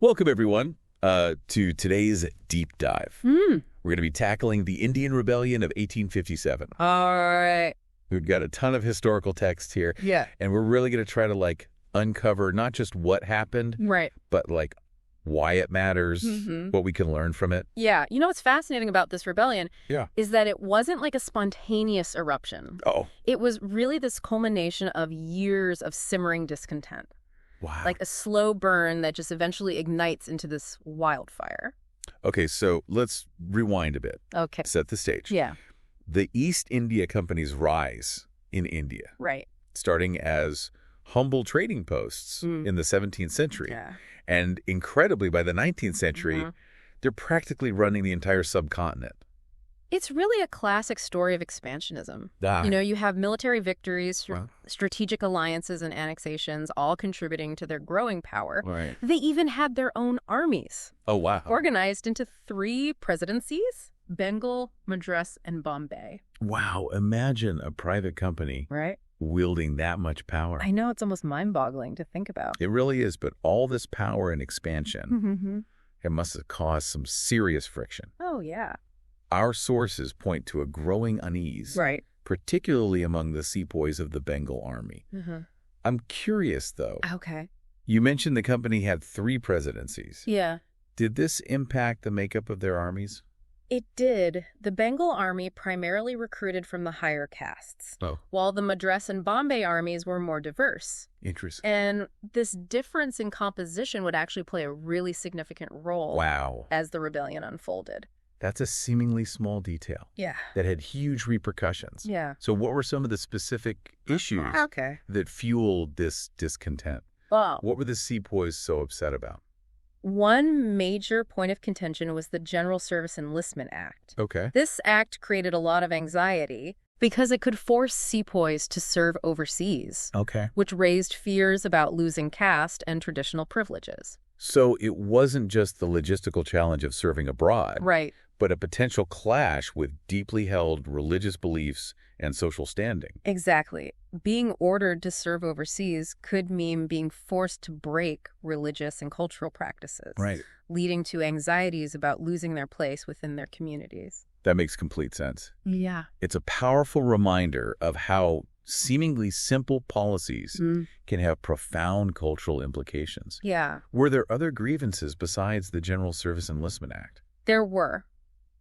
Welcome, everyone, to today's deep dive. We're going to be tackling the Indian Rebellion of 1857. All right. We've got a ton of historical text here. Yeah. And we're really going to try to, uncover not just what happened, Right. but, why it matters, what we can learn from it. Yeah. You know what's fascinating about this rebellion Yeah. is that it wasn't like a spontaneous eruption. Oh. It was really this culmination of years of simmering discontent. Wow. Like a slow burn that just eventually ignites into this wildfire. Okay, so let's rewind a bit. Okay. Set the stage. Yeah. The East India Company's rise in India, Right. starting as humble trading posts in the 17th century. Yeah. And incredibly, by the 19th century, Mhm. they're practically running the entire subcontinent. It's really a classic story of expansionism. Ah. You know, you have military victories, Wow. strategic alliances and annexations, all contributing to their growing power. Right. They even had their own armies, Oh, wow. organized into 3 presidencies: Bengal, Madras, and Bombay. Wow. Imagine a private company Right? wielding that much power. I know, it's almost mind-boggling to think about. It really is, but all this power and expansion, Mm-hmm. it must have caused some serious friction. Oh, yeah. Our sources point to a growing unease, Right. particularly among the sepoys of the Bengal army. Mm-hmm. I'm curious, though. Okay. You mentioned the company had 3 presidencies. Yeah. Did this impact the makeup of their armies? It did. The Bengal army primarily recruited from the higher castes, Oh. while the Madras and Bombay armies were more diverse. Interesting. And this difference in composition would actually play a really significant role Wow. as the rebellion unfolded. That's a seemingly small detail Yeah. that had huge repercussions. Yeah. So what were some of the specific issues Okay. that fueled this discontent? Well, What were the sepoys so upset about? one major point of contention was the General Service Enlistment Act. Okay. This act created a lot of anxiety because it could force sepoys to serve overseas, Okay. which raised fears about losing caste and traditional privileges. So it wasn't just the logistical challenge of serving abroad, Right. but a potential clash with deeply held religious beliefs and social standing. Exactly. Being ordered to serve overseas could mean being forced to break religious and cultural practices, Right. leading to anxieties about losing their place within their communities. That makes complete sense. Yeah. It's a powerful reminder of how seemingly simple policies can have profound cultural implications. Yeah. Were there other grievances besides the General Service Enlistment Act? There were,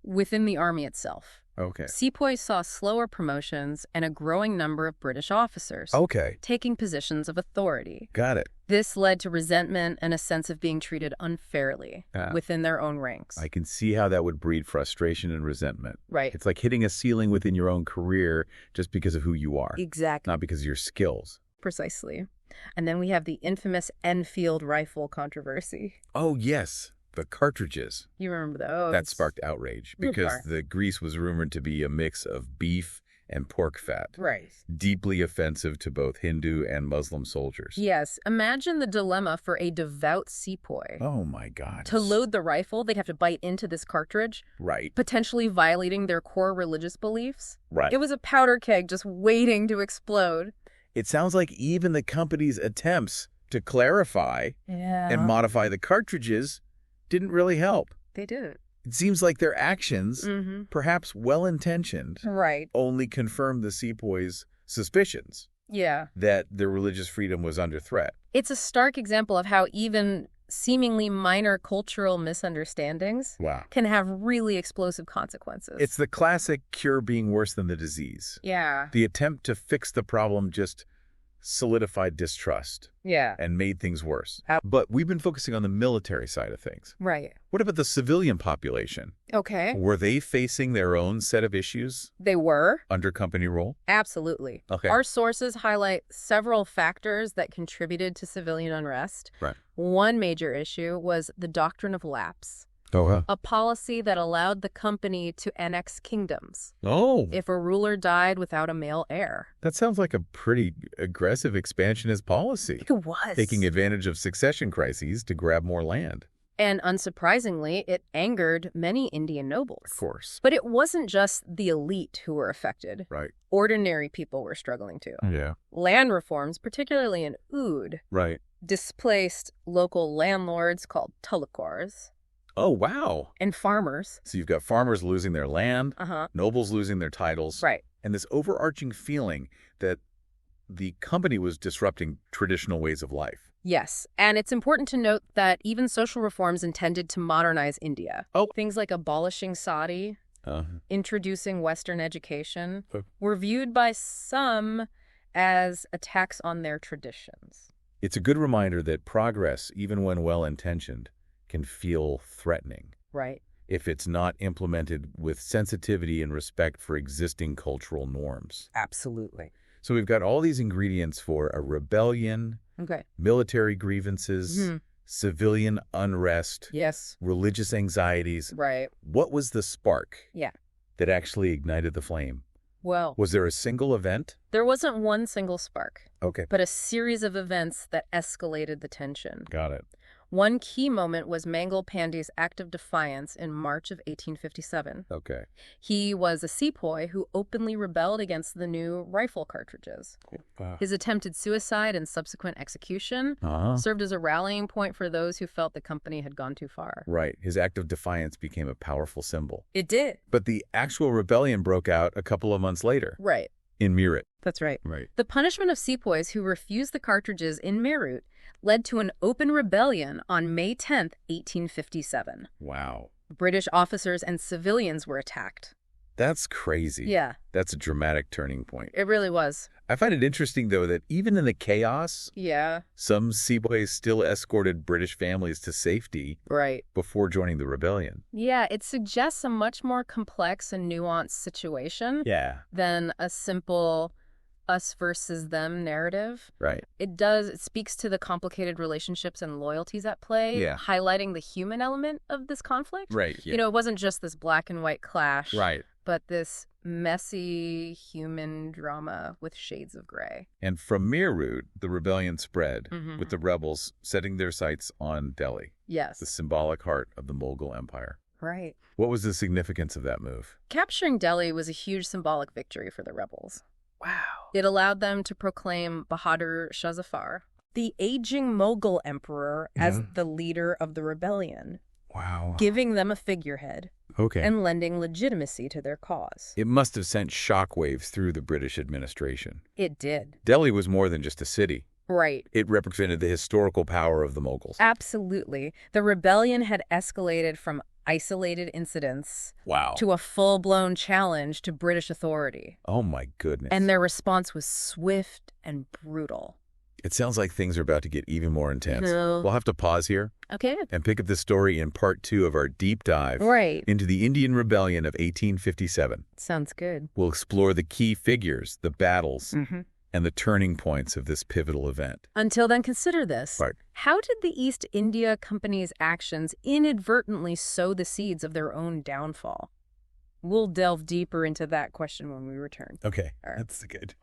within the army itself. Okay. Sepoys saw slower promotions and a growing number of British officers Okay. taking positions of authority. Got it. This led to resentment and a sense of being treated unfairly within their own ranks. I can see how that would breed frustration and resentment. Right. It's like hitting a ceiling within your own career just because of who you are, Exactly. not because of your skills. Precisely. And then we have the infamous Enfield rifle controversy. Oh, yes. The cartridges. You remember those? That sparked outrage because Bizarre. the grease was rumored to be a mix of beef and pork fat, Right. deeply offensive to both Hindu and Muslim soldiers. Yes. Imagine the dilemma for a devout sepoy. Oh, my God. To load the rifle, they'd have to bite into this cartridge, Right. potentially violating their core religious beliefs. Right. It was a powder keg just waiting to explode. It sounds like even the company's attempts to clarify Yeah. and modify the cartridges didn't really help. They did. It seems like their actions, Mm-hmm. perhaps well-intentioned, Right. only confirmed the sepoys' suspicions Yeah. that their religious freedom was under threat. It's a stark example of how even seemingly minor cultural misunderstandings Wow. can have really explosive consequences. It's the classic cure being worse than the disease. Yeah. The attempt to fix the problem just solidified distrust Yeah. and made things worse. Ab- But we've been focusing on the military side of things. Right. What about the civilian population? Okay. Were they facing their own set of issues They were. under company rule? Absolutely. Okay. Our sources highlight several factors that contributed to civilian unrest. Right. One major issue was the doctrine of lapse, Oh, a policy that allowed the company to annex kingdoms Oh, if a ruler died without a male heir. that sounds like a pretty aggressive expansionist policy, It was. taking advantage of succession crises to grab more land. And unsurprisingly, it angered many Indian nobles. Of course. But it wasn't just the elite who were affected. Right. Ordinary people were struggling too. Yeah. Land reforms, particularly in Oud, Right. displaced local landlords called tulakars, Oh, wow. and farmers. So you've got farmers losing their land, Uh-huh. nobles losing their titles, Right. and this overarching feeling that the company was disrupting traditional ways of life. Yes, and it's important to note that even social reforms intended to modernize India. Oh. Things like abolishing sati, introducing Western education, were viewed by some as attacks on their traditions. It's a good reminder that progress, even when well-intentioned, can feel threatening Right. if it's not implemented with sensitivity and respect for existing cultural norms. Absolutely. So we've got all these ingredients for a rebellion, Okay. military grievances, civilian unrest, Yes. religious anxieties. Right. What was the spark Yeah. that actually ignited the flame? Well, Was there a single event? there wasn't one single spark, Okay, but a series of events that escalated the tension. got it. One key moment was Mangal Pandey's act of defiance in March of 1857. Okay. He was a sepoy who openly rebelled against the new rifle cartridges. His attempted suicide and subsequent execution served as a rallying point for those who felt the company had gone too far. Right. His act of defiance became a powerful symbol. It did. But the actual rebellion broke out a couple of months later Right. in Meerut. That's right. Right. The punishment of sepoys who refused the cartridges in Meerut led to an open rebellion on May 10th, 1857. Wow. British officers and civilians were attacked. That's crazy. Yeah, That's a dramatic turning point. it really was. I find it interesting, though, that even in the chaos, Yeah, some Sepoys still escorted British families to safety right. before joining the rebellion. Yeah, it suggests a much more complex and nuanced situation Yeah. than a simple us versus them narrative. Right. It speaks to the complicated relationships and loyalties at play, Yeah. highlighting the human element of this conflict. Right. Yeah. You know, it wasn't just this black and white clash, Right. but this messy human drama with shades of gray. And from Meerut, the rebellion spread, Mhm. with the rebels setting their sights on Delhi, Yes. the symbolic heart of the Mughal Empire. Right. What was the significance of that move? Capturing Delhi was a huge symbolic victory for the rebels. Wow. It allowed them to proclaim Bahadur Shah Zafar, the aging Mughal emperor, as the leader of the rebellion, Wow. giving them a figurehead Okay. and lending legitimacy to their cause. It must have sent shockwaves through the British administration. It did. Delhi was more than just a city. Right. It represented the historical power of the Mughals. Absolutely. The rebellion had escalated from isolated incidents Wow. to a full-blown challenge to British authority. Oh, my goodness. And their response was swift and brutal. It sounds like things are about to get even more intense. No. We'll have to pause here Okay. and pick up this story in part 2 of our deep dive Right. into the Indian Rebellion of 1857. Sounds good. We'll explore the key figures, the battles, Mm-hmm. and the turning points of this pivotal event. Until then, consider this. Right. How did the East India Company's actions inadvertently sow the seeds of their own downfall? We'll delve deeper into that question when we return. Okay, All right. that's good.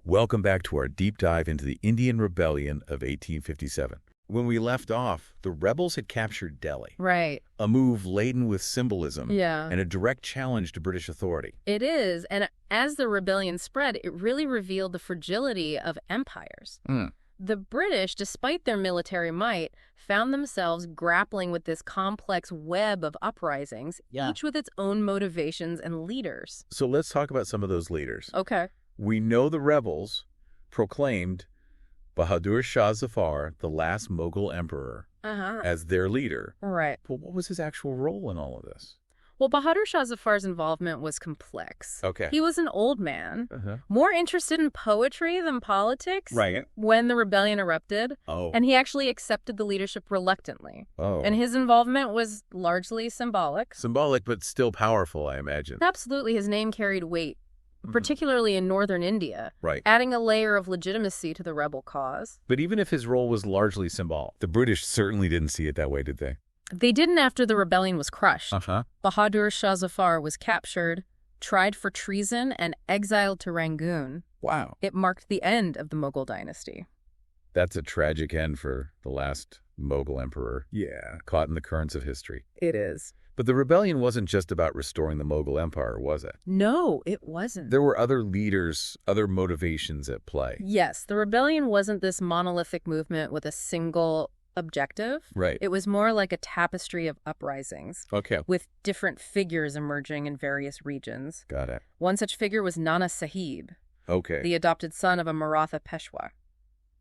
Welcome back to our deep dive into the Indian Rebellion of 1857. When we left off, the rebels had captured Delhi, Right. a move laden with symbolism Yeah. and a direct challenge to British authority. It is. And as the rebellion spread, it really revealed the fragility of empires. The British, despite their military might, found themselves grappling with this complex web of uprisings, each with its own motivations and leaders. So let's talk about some of those leaders. Okay. We know the rebels proclaimed Bahadur Shah Zafar, the last Mughal emperor, as their leader. Right. But what was his actual role in all of this? Well, Bahadur Shah Zafar's involvement was complex. Okay. He was an old man, more interested in poetry than politics Right. when the rebellion erupted, Oh. and he actually accepted the leadership reluctantly. Oh. And his involvement was largely symbolic. Symbolic, but still powerful, I imagine. Absolutely, his name carried weight, particularly in northern India, Right. adding a layer of legitimacy to the rebel cause. But even if his role was largely symbolic, the British certainly didn't see it that way, did they? They didn't after the rebellion was crushed. Bahadur Shah Zafar was captured, tried for treason, and exiled to Rangoon. Wow. It marked the end of the Mughal dynasty. That's a tragic end for the last Mughal emperor. Yeah, caught in the currents of history. It is. But the rebellion wasn't just about restoring the Mughal Empire, was it? No, it wasn't. There were other leaders, other motivations at play. Yes, the rebellion wasn't this monolithic movement with a single objective. Right. It was more like a tapestry of uprisings. Okay. With different figures emerging in various regions. Got it. One such figure was Nana Sahib, Okay. the adopted son of a Maratha Peshwa.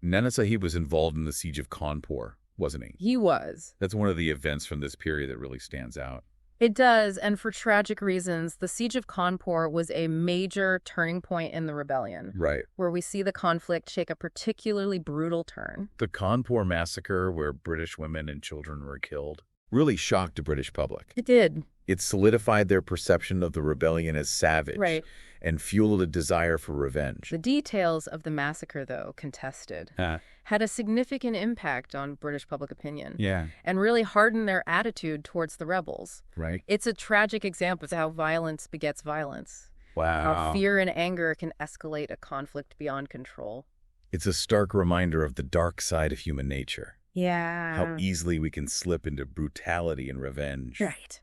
Nana Sahib was involved in the siege of Kanpur, wasn't he? He was. That's one of the events from this period that really stands out. It does, and for tragic reasons, the siege of Kanpur was a major turning point in the rebellion. Right. Where we see the conflict take a particularly brutal turn. The Kanpur massacre, where British women and children were killed, really shocked the British public. It did. It solidified their perception of the rebellion as savage. Right. And fueled a desire for revenge. The details of the massacre, though, contested, had a significant impact on British public opinion. Yeah. And really hardened their attitude towards the rebels. Right. It's a tragic example of how violence begets violence. Wow. How fear and anger can escalate a conflict beyond control. It's a stark reminder of the dark side of human nature. Yeah. How easily we can slip into brutality and revenge. Right.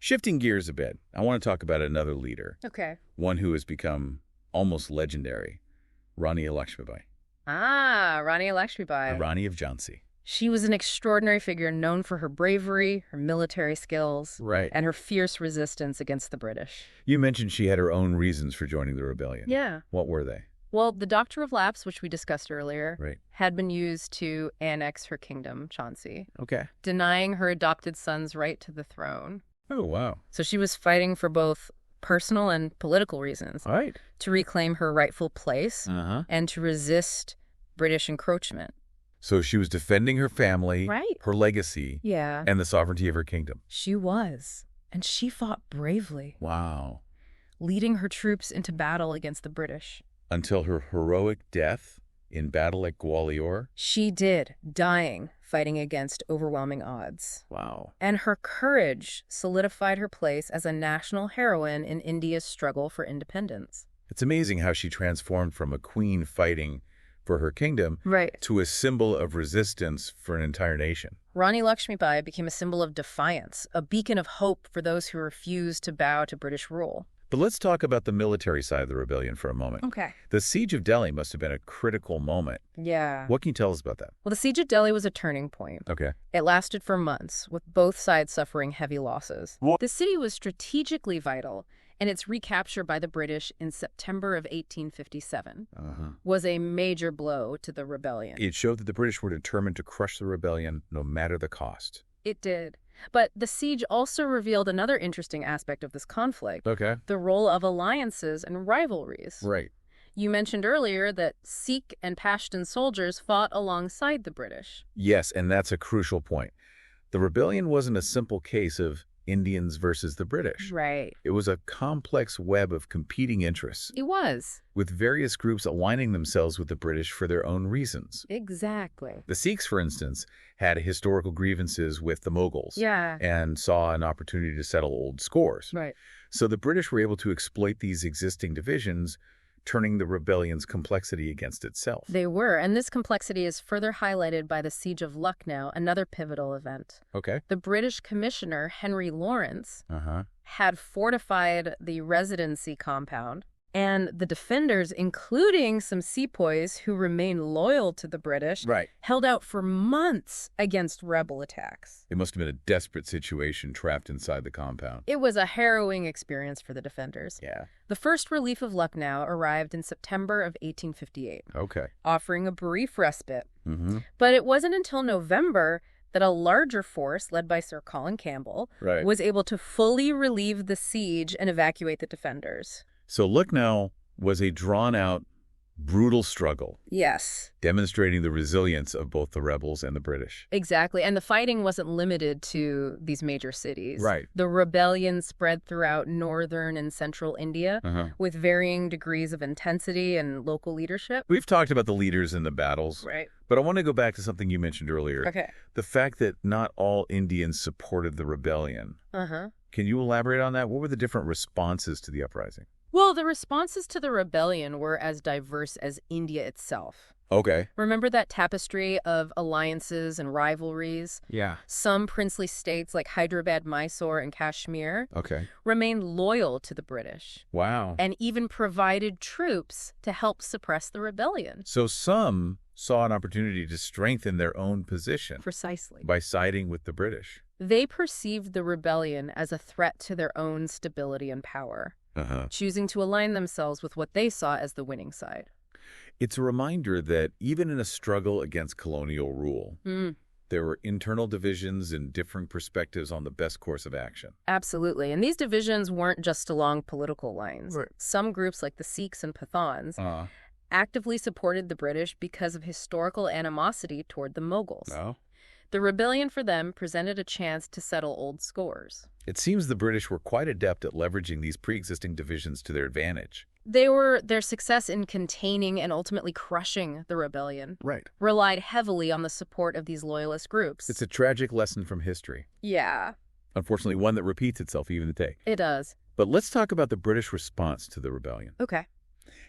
Shifting gears a bit, I want to talk about another leader. Okay. One who has become almost legendary, Rani Lakshmibai. Rani Lakshmibai. The Rani of Jhansi. She was an extraordinary figure known for her bravery, her military skills, Right. and her fierce resistance against the British. You mentioned she had her own reasons for joining the rebellion. Yeah. What were they? Well, the Doctrine of Lapse, which we discussed earlier, Right. had been used to annex her kingdom, Jhansi, Okay. denying her adopted son's right to the throne. Oh, wow. So she was fighting for both personal and political reasons All right. to reclaim her rightful place Uh-huh. and to resist British encroachment. So she was defending her family, Right. her legacy, Yeah. and the sovereignty of her kingdom. She was. And she fought bravely, Wow. leading her troops into battle against the British. Until her heroic death in battle at Gwalior. She did, dying, fighting against overwhelming odds. Wow. And her courage solidified her place as a national heroine in India's struggle for independence. It's amazing how she transformed from a queen fighting for her kingdom Right. to a symbol of resistance for an entire nation. Rani Lakshmibai became a symbol of defiance, a beacon of hope for those who refused to bow to British rule. But let's talk about the military side of the rebellion for a moment. Okay. The siege of Delhi must have been a critical moment. Yeah. What can you tell us about that? Well, the siege of Delhi was a turning point. Okay. It lasted for months, with both sides suffering heavy losses. What? The city was strategically vital, and its recapture by the British in September of 1857 was a major blow to the rebellion. It showed that the British were determined to crush the rebellion no matter the cost. It did. But the siege also revealed another interesting aspect of this conflict, Okay. the role of alliances and rivalries. Right. You mentioned earlier that Sikh and Pashtun soldiers fought alongside the British. Yes, and that's a crucial point. The rebellion wasn't a simple case of Indians versus the British. Right. It was a complex web of competing interests, It was. with various groups aligning themselves with the British for their own reasons. Exactly. The Sikhs, for instance, had historical grievances with the Mughals Yeah. and saw an opportunity to settle old scores. Right. So the British were able to exploit these existing divisions, turning the rebellion's complexity against itself. They were, and this complexity is further highlighted by the Siege of Lucknow, another pivotal event. Okay. The British commissioner, Henry Lawrence, Uh-huh. had fortified the residency compound, and the defenders, including some sepoys who remained loyal to the British, Right. held out for months against rebel attacks. It must have been a desperate situation trapped inside the compound. It was a harrowing experience for the defenders. Yeah. The first relief of Lucknow arrived in September of 1858, Okay. offering a brief respite. Mm-hmm. But it wasn't until November that a larger force, led by Sir Colin Campbell, Right. was able to fully relieve the siege and evacuate the defenders. So Lucknow was a drawn-out, brutal struggle, Yes. demonstrating the resilience of both the rebels and the British. Exactly. And the fighting wasn't limited to these major cities. Right. The rebellion spread throughout northern and central India with varying degrees of intensity and local leadership. We've talked about the leaders in the battles, Right. but I want to go back to something you mentioned earlier. Okay. The fact that not all Indians supported the rebellion. Can you elaborate on that? What were the different responses to the uprising? Well, the responses to the rebellion were as diverse as India itself. Okay. Remember that tapestry of alliances and rivalries? Yeah. Some princely states like Hyderabad, Mysore, and Kashmir Okay. remained loyal to the British Wow. and even provided troops to help suppress the rebellion. So some saw an opportunity to strengthen their own position Precisely. by siding with the British. They perceived the rebellion as a threat to their own stability and power, choosing to align themselves with what they saw as the winning side. It's a reminder that even in a struggle against colonial rule, there were internal divisions and differing perspectives on the best course of action. Absolutely. And these divisions weren't just along political lines. Right. Some groups like the Sikhs and Pathans actively supported the British because of historical animosity toward the Mughals. No? The rebellion for them presented a chance to settle old scores. It seems the British were quite adept at leveraging these pre-existing divisions to their advantage. Their success in containing and ultimately crushing the rebellion relied heavily on the support of these loyalist groups. It's a tragic lesson from history. Yeah. Unfortunately, one that repeats itself even today. It does. But let's talk about the British response to the rebellion. Okay.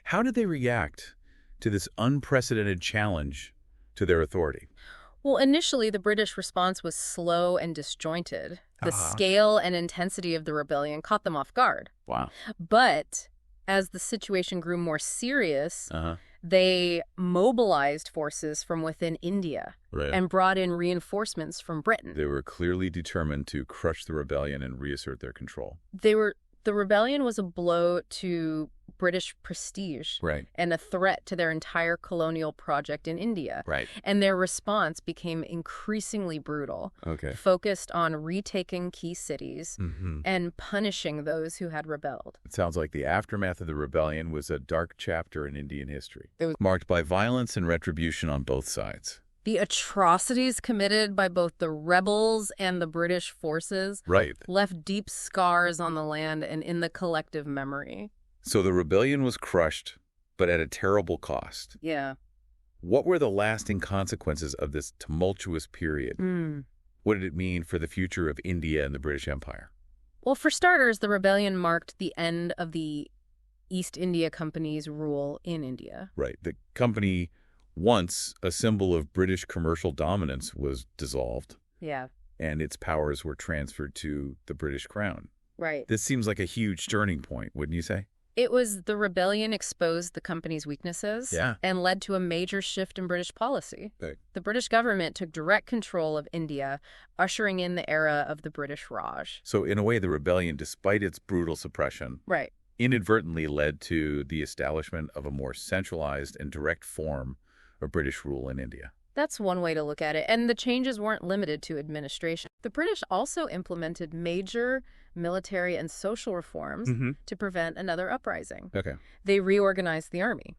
How did they react to this unprecedented challenge to their authority? Well, initially, the British response was slow and disjointed. The scale and intensity of the rebellion caught them off guard. Wow. But as the situation grew more serious, they mobilized forces from within India and brought in reinforcements from Britain. They were clearly determined to crush the rebellion and reassert their control. The rebellion was a blow to British prestige and a threat to their entire colonial project in India. And their response became increasingly brutal, focused on retaking key cities and punishing those who had rebelled. It sounds like the aftermath of the rebellion was a dark chapter in Indian history. It was marked by violence and retribution on both sides. The atrocities committed by both the rebels and the British forces left deep scars on the land and in the collective memory. So the rebellion was crushed, but at a terrible cost. Yeah. What were the lasting consequences of this tumultuous period? What did it mean for the future of India and the British Empire? Well, for starters, the rebellion marked the end of the East India Company's rule in India. The company, once a symbol of British commercial dominance, was dissolved. Yeah. And its powers were transferred to the British Crown. This seems like a huge turning point, wouldn't you say? The rebellion exposed the company's weaknesses and led to a major shift in British policy. The British government took direct control of India, ushering in the era of the British Raj. So in a way, the rebellion, despite its brutal suppression, inadvertently led to the establishment of a more centralized and direct form of British rule in India. That's one way to look at it. And the changes weren't limited to administration. The British also implemented major military and social reforms to prevent another uprising. They reorganized the army,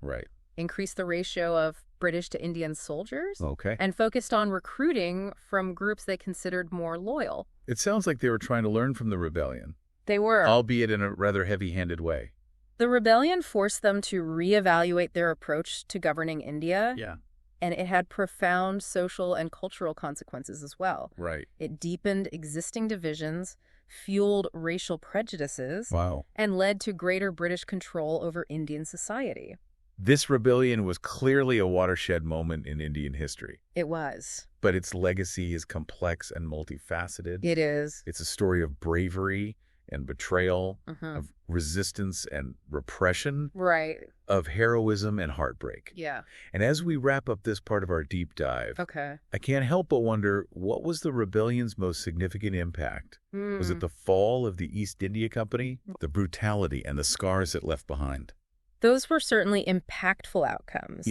increased the ratio of British to Indian soldiers, and focused on recruiting from groups they considered more loyal. It sounds like they were trying to learn from the rebellion. They were. Albeit in a rather heavy-handed way. The rebellion forced them to reevaluate their approach to governing India. And it had profound social and cultural consequences as well. It deepened existing divisions, fueled racial prejudices, and led to greater British control over Indian society. This rebellion was clearly a watershed moment in Indian history. It was. But its legacy is complex and multifaceted. It is. It's a story of bravery and betrayal, of resistance and repression, of heroism and heartbreak. And as we wrap up this part of our deep dive, I can't help but wonder, what was the rebellion's most significant impact? Was it the fall of the East India Company, the brutality and the scars it left behind? Those were certainly impactful outcomes.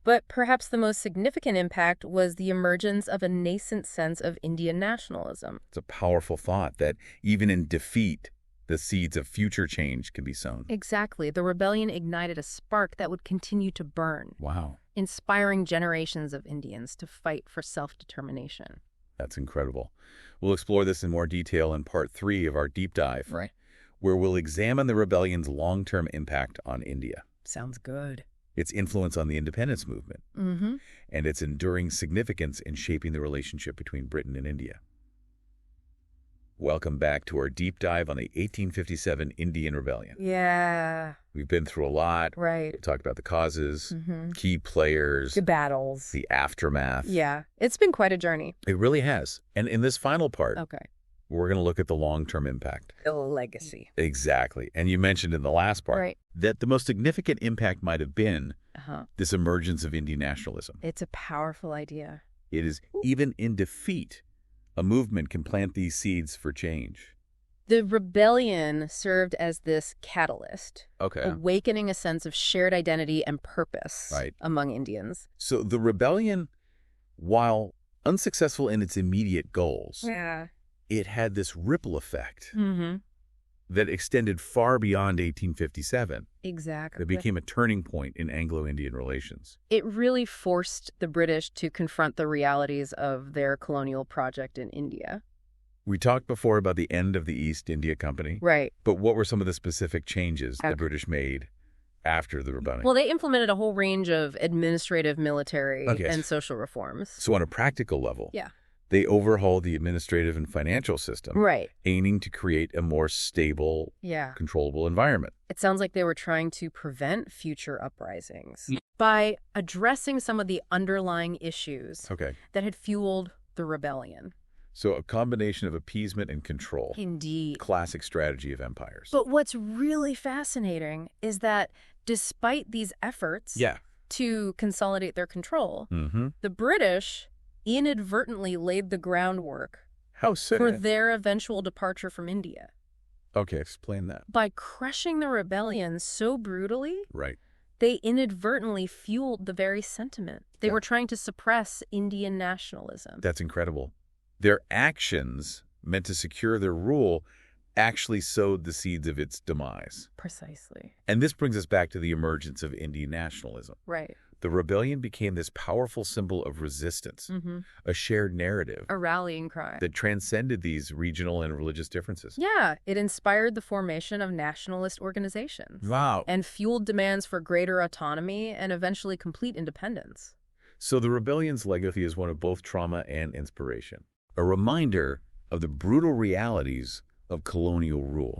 But perhaps the most significant impact was the emergence of a nascent sense of Indian nationalism. It's a powerful thought that even in defeat, the seeds of future change can be sown. Exactly. The rebellion ignited a spark that would continue to burn. Inspiring generations of Indians to fight for self-determination. That's incredible. We'll explore this in more detail in part 3 of our deep dive, where we'll examine the rebellion's long-term impact on India. Sounds good. Its influence on the independence movement, and its enduring significance in shaping the relationship between Britain and India. Welcome back to our deep dive on the 1857 Indian Rebellion. Yeah. We've been through a lot. Right. We talked about the causes, key players, the battles, the aftermath. Yeah. It's been quite a journey. It really has. And in this final part, okay, we're going to look at the long-term impact. The legacy. Exactly. And you mentioned in the last part that the most significant impact might have been this emergence of Indian nationalism. It's a powerful idea. It is, even in defeat, a movement can plant these seeds for change. The rebellion served as this catalyst, awakening a sense of shared identity and purpose among Indians. So the rebellion, while unsuccessful in its immediate goals, it had this ripple effect that extended far beyond 1857. Exactly. It became a turning point in Anglo-Indian relations. It really forced the British to confront the realities of their colonial project in India. We talked before about the end of the East India Company. Right. But what were some of the specific changes the British made after the rebellion? Well, they implemented a whole range of administrative, military, and social reforms. So on a practical level, they overhauled the administrative and financial system, aiming to create a more stable, controllable environment. It sounds like they were trying to prevent future uprisings by addressing some of the underlying issues that had fueled the rebellion. So a combination of appeasement and control. Indeed. Classic strategy of empires. But what's really fascinating is that despite these efforts to consolidate their control, the British inadvertently laid the groundwork for their eventual departure from India. Okay, explain that. By crushing the rebellion so brutally, they inadvertently fueled the very sentiment. They were trying to suppress Indian nationalism. That's incredible. Their actions, meant to secure their rule, actually sowed the seeds of its demise. Precisely. And this brings us back to the emergence of Indian nationalism. The rebellion became this powerful symbol of resistance, a shared narrative. A rallying cry. That transcended these regional and religious differences. Yeah, it inspired the formation of nationalist organizations. Wow. And fueled demands for greater autonomy and eventually complete independence. So the rebellion's legacy is one of both trauma and inspiration. A reminder of the brutal realities of colonial rule.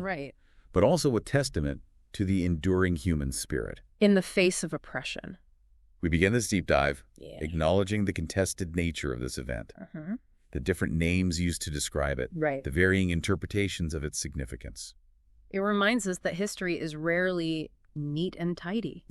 But also a testament to the enduring human spirit. In the face of oppression. We begin this deep dive acknowledging the contested nature of this event, the different names used to describe it, the varying interpretations of its significance. It reminds us that history is rarely neat and tidy.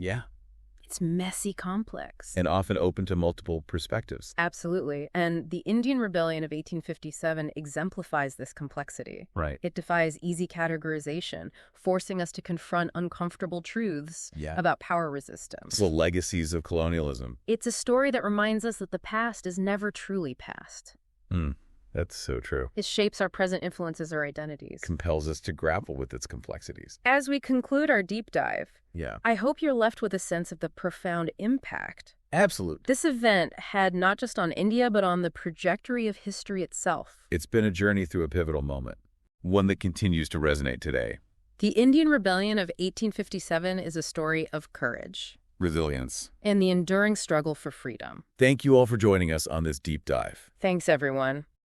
It's messy, complex. And often open to multiple perspectives. Absolutely. And the Indian Rebellion of 1857 exemplifies this complexity. It defies easy categorization, forcing us to confront uncomfortable truths about power resistance. The legacies of colonialism. It's a story that reminds us that the past is never truly past. That's so true. It shapes our present influences or identities. Compels us to grapple with its complexities. As we conclude our deep dive, I hope you're left with a sense of the profound impact. Absolutely. This event had not just on India, but on the trajectory of history itself. It's been a journey through a pivotal moment, one that continues to resonate today. The Indian Rebellion of 1857 is a story of courage, resilience, and the enduring struggle for freedom. Thank you all for joining us on this deep dive. Thanks, everyone.